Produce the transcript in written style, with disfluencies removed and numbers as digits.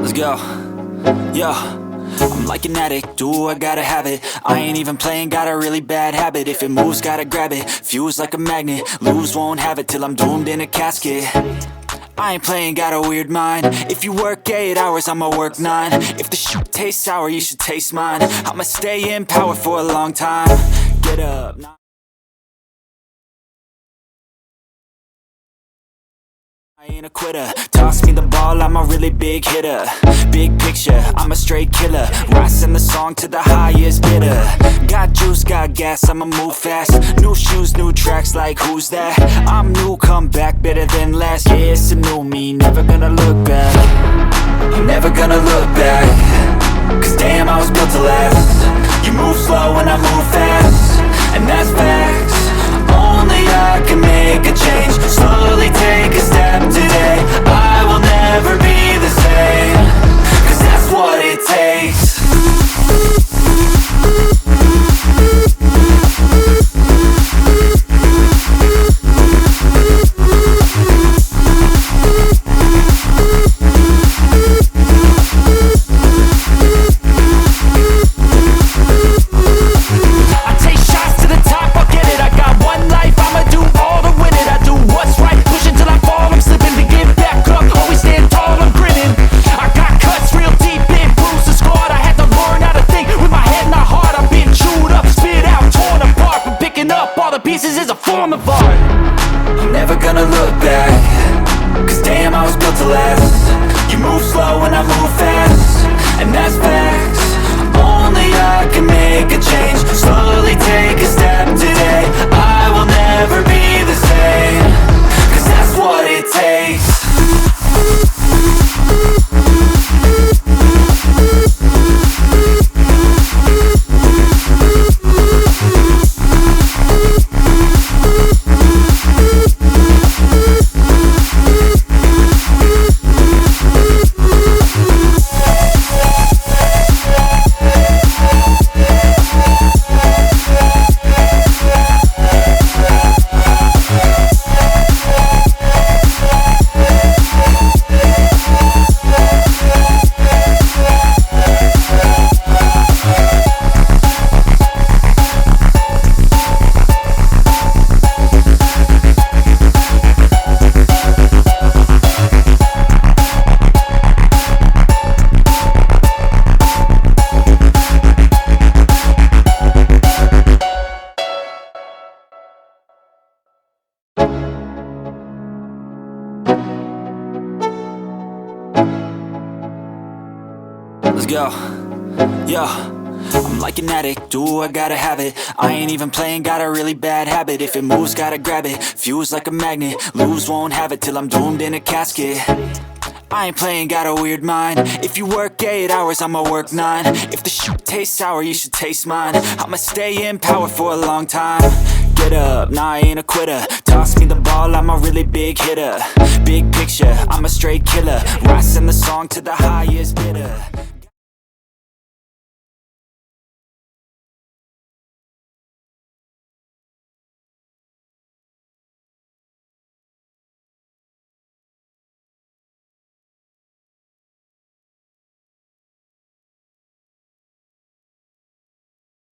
Let's go. Yo, I'm like an addict, do I gotta have it. I ain't even playing, got a really bad habit. If it moves, gotta grab it, fuse like a magnet. Lose, won't have it till I'm doomed in a casket. I ain't playing, got a weird mind. If you work 8 hours, I'ma work 9. If the shit tastes sour, you should taste mine. I'ma stay in power for a long time. Get up. I ain't a quitter, toss me the ball, I'm a really big hitter. Big picture, I'm a straight killer. Rising the song to the highest bidder. Got juice, got gas, I'ma move fast. New shoes, new tracks, like who's that? I'm new, come back, better than last. Yeah, it's a new me, never gonna look back. I'm never gonna look back. Cause damn, I was built to last. You move slow and I move fast, and that's facts. Only I can make a change. Slowly take a step today. I will never be the same. Cause that's what it takes. Pieces is a form of art. I'm never gonna look back. Cause damn, I was built to last. You move slow and I move fast, and that's facts. Only I can make a change. Slowly take a step today. I will never be the same. Cause that's what it takes. Let's go. Yo, I'm like an addict, do I gotta have it. I ain't even playing, got a really bad habit. If it moves, gotta grab it, fuse like a magnet. Lose, won't have it till I'm doomed in a casket. I ain't playing, got a weird mind. If you work 8 hours, I'ma work 9. If the shit tastes sour, you should taste mine. I'ma stay in power for a long time. Get up, nah, I ain't a quitter. Toss me the ball, I'm a really big hitter. Big picture, I'm a straight killer. Rising the song to the highest bidder.